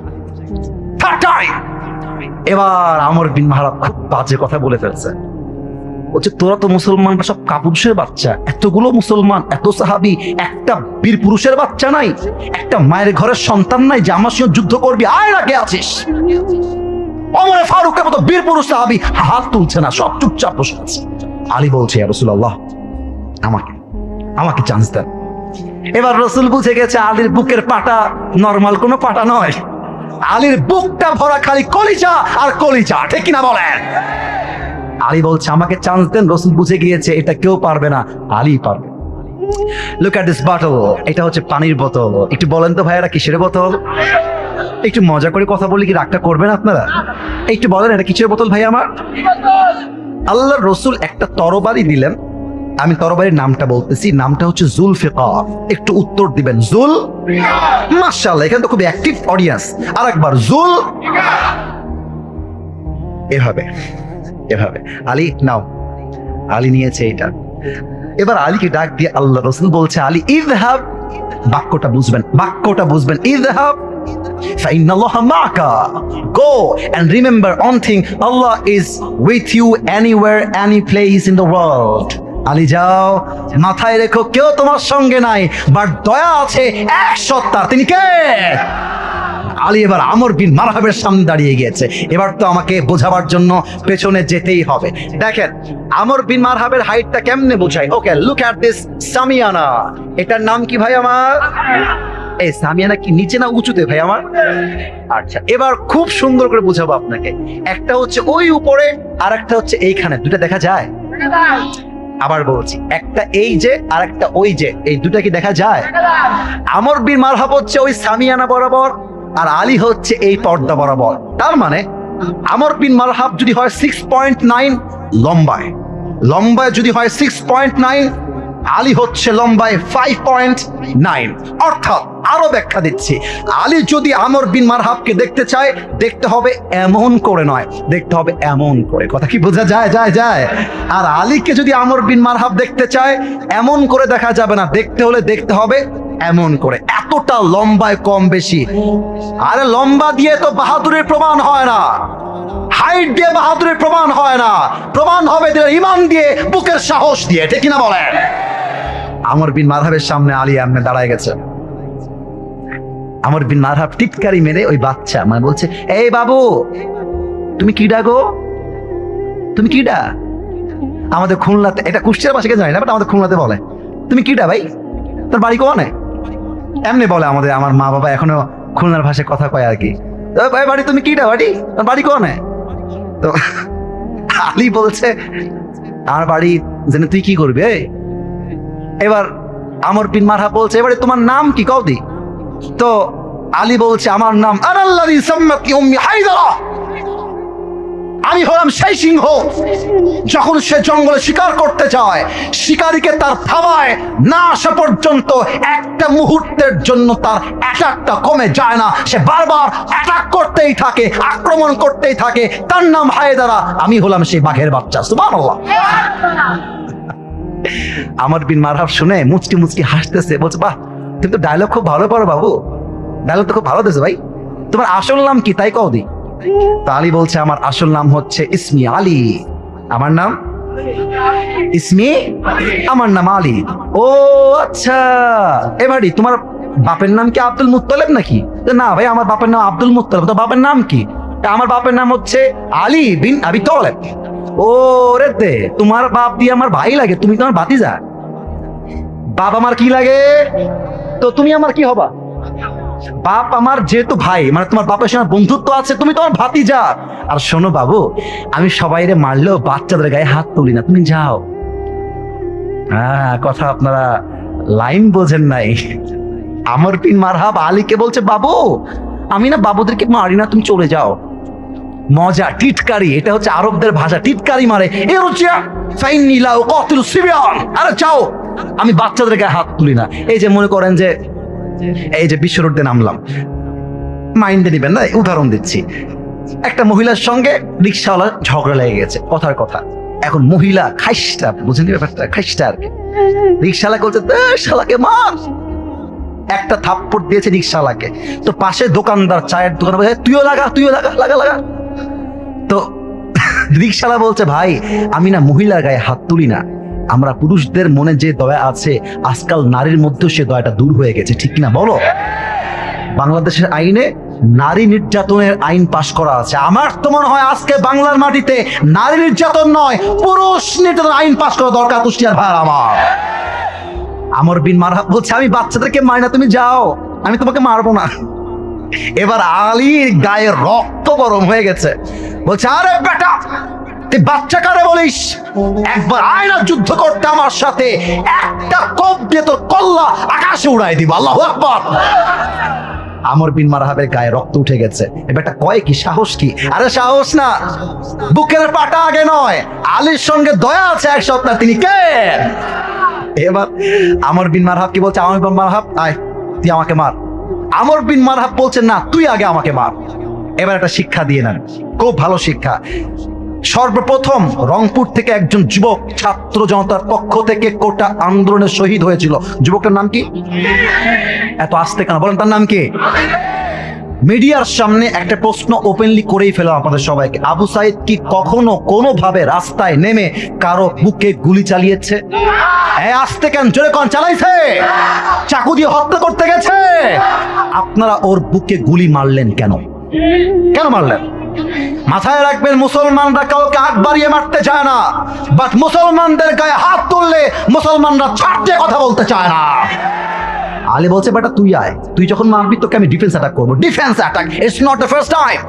এবার আমর বিন মারহাব খুব বাজে কথা বলে ফেলছে, বলছে, তোরা তো মুসলমানরা সব কাপুরুষের বাচ্চা, এতগুলো মুসলমান, এত সাহাবী, একটা বীর পুরুষের বাচ্চা নাই, একটা মায়ের ঘরের সন্তান নাই যে আমার সঙ্গে যুদ্ধ করবি? আয় না, কে আছিস? ওমর ফারুকের মতো বীর পুরুষ সাহাবী হাত তুলছে না, সব চুপচাপ বসে আছে। আলী বলছে, ইয়া রাসূলুল্লাহ, আমাকে আমাকে চান্স দেন। এবার রাসূল বুঝে গেছে আলীর বুকের পাটা নরমাল কোনো পাটা নয়, আলীর বুকটা ভরা খালি কলিজা আর কলিজা, ঠিক কিনা বলেন? আলী বলছে, আমাকে চান্স দেন। রাসূল বুঝে গিয়েছে এটা কেউ পারবে না, আলী পারবে। লুক এট দিস বটল, এটা হচ্ছে পানির বোতল। একটু বলেন তো ভাইয়েরা, কিসের বোতল? একটু মজা করে কথা বলে কি রাগটা করবেন আপনারা? একটু বলেন, এটা কিসের বোতল ভাই আমার? আল্লাহর রসুল একটা তরবারি দিলেন, আমি তরবারির নামটা বলতেছি, নামটা হচ্ছে জুলফিকার। একটু উত্তর দিবেন, জুল। মাশাআল্লাহ, এখানে তো খুব অ্যাক্টিভ অডিয়েন্স। আর একবার জুল। এভাবে এভাবে আলী নাও। আলী নিয়েছে এটা। এবার আলীকে ডাক দিয়ে আল্লাহ রসুল বলছে, আলী ইযহাব। বাক্যটা বুঝবেন, বাক্যটা বুঝবেন। ইযহাব ফাইন্নাল্লাহা মা'কা। Go and remember one thing, Allah is with you anywhere, any place in the world. Ali যাও, মাথায় রেখো কেউ তোমার সঙ্গে নাই, বাট দয়া আছে এক সত্তার, তিনি কে? আলী এবার আমর বিন মারহাবের সামনে দাঁড়িয়ে গিয়েছে। এবার তো আমাকে বোঝাবার জন্য পেছনে যেতেই হবে। দেখেন আমর বিন মারহাবের হাইটটা কেমনে বোঝাই? ওকে, লুক অ্যাট দিস সামিয়ানা। এটার নাম কি ভাই আমার? এই সামিয়ানা কি নিচে না উঁচুতে ভাই আমার? আচ্ছা, এবার খুব সুন্দর করে বুঝাবো আপনাকে। একটা হচ্ছে ওই উপরে, আর একটা হচ্ছে এইখানে। দুটো দেখা যায়? আবার বলছি, একটা এই যে আর একটা ওই যে, এই দুটা কি দেখা যায়? আমর বিন মারহাব হচ্ছে ওই সামিয়ানা বরাবর, আর আলী হচ্ছে এই পর্দা বরাবর। তার মানে আমর বিন মারহাব যদি হয় 6.9 লম্বায়, লম্বায় যদি হয় 6.9, আলী হচ্ছে লম্বায় 5.9। অর্থাৎ আরো ব্যাখ্যা দিচ্ছি, আলী যদি আমর বিন মারহাবকে দেখতে চায়, দেখতে হবে এমন করে নয়, দেখতে হবে এমন করে। কথা কি বোঝা যায়? যায় যায়। আর আলীকে যদি আমর বিন মারহাব দেখতে চায়, এমন করে দেখা যাবে না, দেখতে হলে দেখতে হবে এমন করে। এতটা লম্বায় কম বেশি। আরে লম্বা দিয়ে তো বাহাদুরের প্রমাণ হয় না, হাইট দিয়ে বাহাদুরের প্রমাণ হয় না, প্রমাণ হবে ইমান দিয়ে, বুকের সাহস দিয়ে। ঠিক কিনা বলেন? আমর বিন মারহাবের সামনে আলী এমনি দাঁড়ায় গেছে। আমর বিন মারহাব টিটকারি মেরে ওই বাচ্চা মানে বলছে, এই বাবু তুমি কি ডাকো? তুমি কি ডা? আমাদের খুলনাতে, এটা কুষ্টিয়ার পাশে জানি না, বাট আমাদের খুলনাতে বলে তুমি কি ডা ভাই, তোর বাড়ি কোনে? এমনি বলে আমাদের, আমার মা বাবা এখনো খুলনার ভাষায় কথা কয় আর কি। বাড়ি তুমি কি ডা বাড়ি, তোর বাড়ি কোনে? তো আলী বলছে আমার বাড়ি জেনে তুই কি করবি? এবার আমর বিন মারহাব বলছে, এবারে তোমার নাম কি কও দি? তো আলী বলছে, আমার নাম আনাল্লাযী সাম্মাতনি উম্মি হায়দারা। আমি হলাম সেই সিংহ, যখন সে জঙ্গলে শিকার করতে যায়, শিকারীকে তার থাবায় না আসা পর্যন্ত একটা মুহূর্তের জন্য তার অ্যাটাকটা কমে যায় না। সে বারবার অ্যাটাক করতেই থাকে, আক্রমণ করতেই থাকে। তার নাম হায়দারা। আমি হলাম সেই বাঘের বাচ্চা। সুবহানাল্লাহ। আমর বিন মারহাব শুনে মুচকি মুচকি হাসতেছে, বলছে, বাহ তুমি তো ডায়লগ খুব ভালো পারো বাবু, ডায়লগ তো খুব ভালো দিয়েছো ভাই। তোমার আসল নাম কি তাই কও দি? তো আলী বলছে, আমার আসল নাম হচ্ছে ইসমি আলী। আমার নাম ইসমি, আমার নাম আলী। ও আচ্ছা, এবারে তোমার বাপের নাম কি আব্দুল মুত্তালিব নাকি? না ভাই, আমার বাপের নাম আব্দুল মুত্তালিব। তো বাপের নাম কি? আমার বাপের নাম হচ্ছে আলী বিন আবি তালেব। ও রে দে, তোমার বাপ দিয়ে আমার ভাই লাগে, তুমি তো আমার ভাতিজা। বাপ আমার কি লাগে? তো তুমি আমার কি হবা? বাপ আমার যেহেতু ভাই, মানে তোমার বাপের সঙ্গে বন্ধুত্ব আছে, তুমি তোমার ভাতিজা। আর শোনো বাবু, আমি সবাইরে মারলেও বাচ্চাদের গায়ে হাত তুলি না, তুমি যাও। হ্যাঁ, কথা আপনারা লাইন বোঝেন নাই। আমর বিন মারহাব আলীকে বলছে, বাবু আমি না বাবুদেরকে মারি না, তুমি চলে যাও। মজা, টিটকারি, এটা হচ্ছে আরবদের ভাষা, টিটকারি মারে। আরে যাও, আমি বাচ্চাদের গায়ে হাত তুলি না। এই যে মনে করেন যে এই যে বিশ্ব রোডে নামলাম, মাইন্ডে নিবেন না, উদাহরণ দিচ্ছি। একটা মহিলার সঙ্গে রিক্সাওয়ালা ঝগড়া লেগে গেছে, কথার কথা। এখন মহিলা খাইস্টা, বুঝেন ব্যাপারটা, খাইস্টা আর কি। রিক্সাওয়ালা বলছে, শালাকে মার। একটা থাপ্পড় দিয়েছে রিক্সাওয়ালাকে। তো পাশে দোকানদার, চায়ের দোকান, তুইও লাগা, তুইও লাগা, লাগা লাগা। তো রিক্সাওয়ালা বলছে, ভাই আমি না মহিলার গায়ে হাত তুলি না, আমরা পুরুষদের মনে যে দয়া আছে, আজকাল নারীর মধ্যেও সে দয়াটা দূর হয়ে গেছে। ঠিক কিনা বলো? বাংলাদেশের আইনে নারী নির্যাতনের আইন পাশ করা আছে। আমার তো মনে হয় আজকে বাংলার মাটিতে নারী নির্যাতন নয়, পুরুষ নির্যাতন আইন পাশ করা দরকার। কুষ্টিয়ার ভাই আমার, আমর বিন মারহাব বলছে, আমি বাচ্চাদেরকে মারি না, তুমি যাও, আমি তোমাকে মারবো না। এবার আলীর গায়ে রক্ত গরম হয়ে গেছে, বলছে, আরে বেটা তুই বাচ্চা কারে বলিস? একবার আয়না যুদ্ধ করতে আমার সাথে, একটা কোপ দিয়ে তোর কল্লা আকাশে উড়াই দিব। আল্লাহু আকবার। আমর বিন মারহাবের গায়ে রক্ত উঠে গেছে। এবারটা কয় কি, সাহস কি? আরে সাহস না, বুকের পাটা আগে নয়, আলীর সঙ্গে দয়া আছে এক সপ্তাহ, তিনি কে? এবার আমর বিন মারহাব কি বলছে? আমর বিন মারহাব আয় তুই আমাকে মার। আমর বিন মারহাব বলছে না, তুই আগে আমাকে মার। এবার একটা শিক্ষা দিয়ে নেন, খুব ভালো শিক্ষা। সর্বপ্রথম রংপুর থেকে একজন যুবক ছাত্র জনতার পক্ষ থেকে কোটা আন্দোলনে শহীদ হয়েছিল। যুবকটার নাম কি? এত আস্তে কেন বলেন, তার নাম কি? মিডিয়ার সামনে একটা প্রশ্ন ওপেনলি করেই ফেলাম আপনাদের সবাইকে, আবু সাইদ কি কখনো কোনোভাবে রাস্তায় নেমে কারো বুকে গুলি চালিয়েছে? আস্তে কেন, জোরে কোন চালাইছে? চাকু দিয়ে হত্যা করতে গেছে? আপনারা ওর বুকে গুলি মারলেন কেন? কেন মারলেন? মাথায় রাখবেন, মুসলমানরা কাউকে হাত বাড়িয়ে মারতে চায় না, বাট মুসলমানদের গায়ে হাত তুললে মুসলমানরা ছাড়তে কথা বলতে চায় না। আলী বলছে বেটা তুই আয়, তুই যখন মারবি তোকে আমি ডিফেন্স অ্যাটাক করবো। Defence attack, it's not the first time.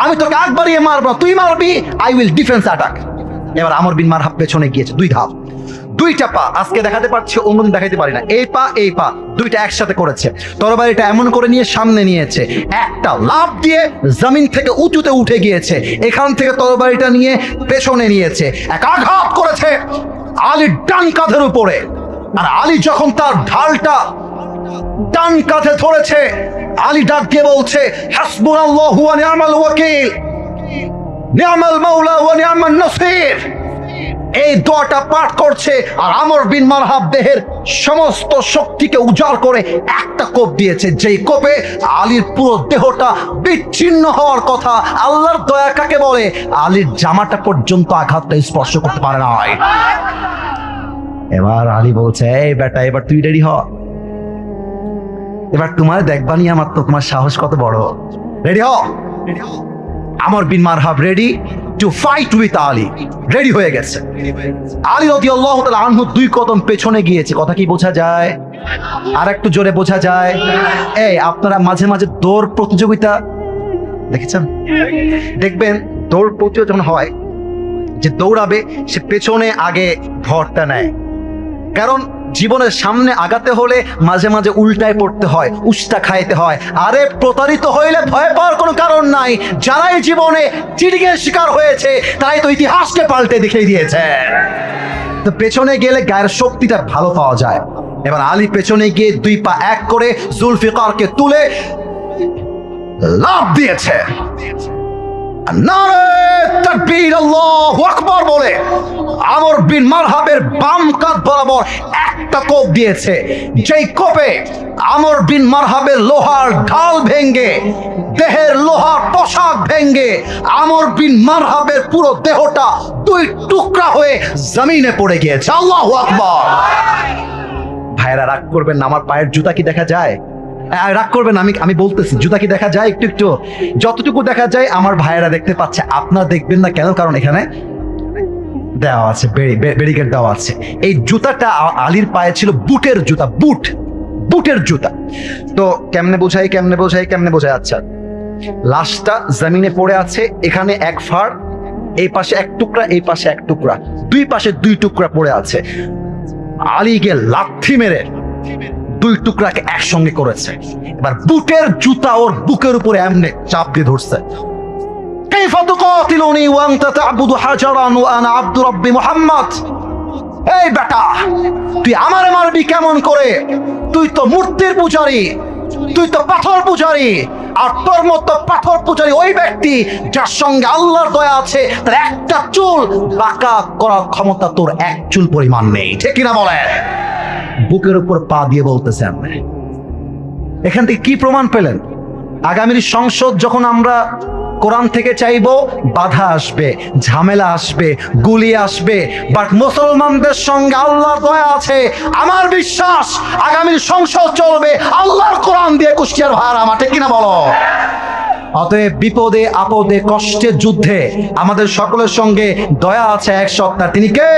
আমি তোকে হাত বাড়িয়ে মারবো, তুই মারবি, আই উইল ডিফেন্স অ্যাটাক। এবার আমর বিন মারহাব পেছনে গিয়েছে, দুই ধাপ, দুইটা পা আজকে দেখাতে পারছি, অন্যদিন দেখাতে পারি না। এই পা দুইটা একসাথে করেছে, তরবারিটা এমন করে নিয়ে সামনে নিয়েছে, একটা লাফ দিয়ে জমিন থেকে উঁচুতে উঠে গিয়েছে, এখান থেকে তরবারিটা নিয়ে পেছনে নিয়েছে, এক আঘাত করেছে আলীর ডান কাঁধের উপরে। আর আলী যখন তার ঢালটা ডান কাঁধে ধরেছে, আলী ডাক দিয়ে বলছে হাসবুনাল্লাহু ওয়া নি'মাল ওয়াকিল, নি'মাল মাওলা ওয়া নি'মান নাসির। এই দোয়াটা পাঠ করছে, আর আমর বিন মারহাব দেহের সমস্ত শক্তিকে উজাড় করে একটা কোপ দিয়েছে, যেই কোপে আলীর পুরো দেহটা বিচ্ছিন্ন হওয়ার কথা। আল্লাহর দয়া কাকে বলে? আলীর জামাটা পর্যন্ত আঘাতটা স্পর্শ করতে পারে না। এবার আলী বলছে এই বেটা এবার তুই রেডি হ, এবার তোমার দেখবানি আমার তো তোমার সাহস কত বড়। রেডি হ। Amr bin Marhab ready to fight with Ali, ready হয়ে গেছে। আলী রাদিয়াল্লাহু তাআলা আনহু দুই কদম পেছনে গিয়েছে। কথা কি বোঝা যায়? আর একটু জোরে বোঝা যায়? এই আপনারা মাঝে মাঝে দৌড় প্রতিযোগিতা দেখেছেন? দেখবেন দৌড় প্রতিযোগিতা যখন হয়, যে দৌড়াবে সে পেছনে আগে ভরটা নেয়, কারণ জীবনের সামনে আগাতে হলে মাঝে মাঝে উল্টায় পড়তে হয়, উস্তা খাইতে হয়। আরে প্রতারিত হইলে ভয় পাওয়ার কোনো কারণ নাই। যারাই জীবনে চিটিংয়ের শিকার হয়েছে তারাই তো ইতিহাসকে পাল্টে দেখিয়ে দিয়েছে। তো পেছনে গেলে গায়ের শক্তিটা ভালো পাওয়া যায়। এবার আলী পেছনে গিয়ে দুই পা এক করে জুলফিকারকে তুলে লাফ দিয়েছে, নারে তাকবীর, আল্লাহু আকবার বলে আমর বিন মারহাবের বাম কাঁধ বরাবর একটা কোপ দিয়েছে, যেই কোপে আমর বিন মারহাবের লোহার ঢাল ভেঙ্গে, দেহের লোহার পোশাক ভেঙ্গে আমর বিন মারহাবের পুরো দেহটা দুই টুকরা হয়ে জমিনে পড়ে গিয়েছে। আল্লাহু আকবার। ভাইরা রাগ করবেন না, আমার পায়ের জুতা কি দেখা যায়? রাগ করবেন, আমি বলতেছি জুতা কি দেখা যায়? একটু একটু যতটুকু দেখা যায় আমার ভাইয়েরা দেখতে পাচ্ছে, আপনারা দেখবেন না কেন? কারণ এখানে দেওয়া আছে, ব্যারিকেড দেওয়া আছে। এই জুতাটা আলীর পায়ে ছিল বুটের জুতা, বুটের জুতা। তো কেমনে বোঝাই? আচ্ছা, লাশটা জমিনে পড়ে আছে, এখানে এক ফাড়, এই পাশে এক টুকরা, এই পাশে এক টুকরা, দুই পাশে দুই টুকরা পড়ে আছে। আলী গিয়ে লাথি মেরে দুই টুকরাকে একসঙ্গে করেছে। এবার বুটের জুতা ওর বুকের উপরে এমনে চাপ দিয়ে ধরছে। কাইফা তুকাতিলুনি ওয়া আনতা তা'বুদু হাজারান ওয়া আনা আবদু রাব্বি মুহাম্মদ। এই বেটা তুই আমারে মারবি কেমন করে? তুই তো মূর্তির পূজারী, তুই তো পাথর পূজারী, আর তোর মতো পাথর পূজারী ওই ব্যক্তি যার সঙ্গে আল্লাহর দয়া আছে, তার একটা চুল বাঁকা করার ক্ষমতা তোর এক চুল পরিমাণ নেই। ঠিক কিনা বলেন? বুকের উপর পা দিয়ে বলতেছেন। এখান থেকে কি প্রমাণ পেলেন? আগামীর সংসদ যখন আমরা কোরআন থেকে চাইবো, বাধা আসবে, ঝামেলা আসবে, গুলি আসবে, বাট মুসলমানদের সঙ্গে আল্লাহর দয়া আছে। আমার বিশ্বাস আগামীর সংসদ চলবে আল্লাহর কোরআন দিয়ে। কুষ্টিয়ার ভাইরা আমার, ঠিক কিনা বলো? অতএব বিপদে আপদে কষ্টের যুদ্ধে আমাদের সকলের সঙ্গে দয়া আছে এক সত্তা, তিনি কে?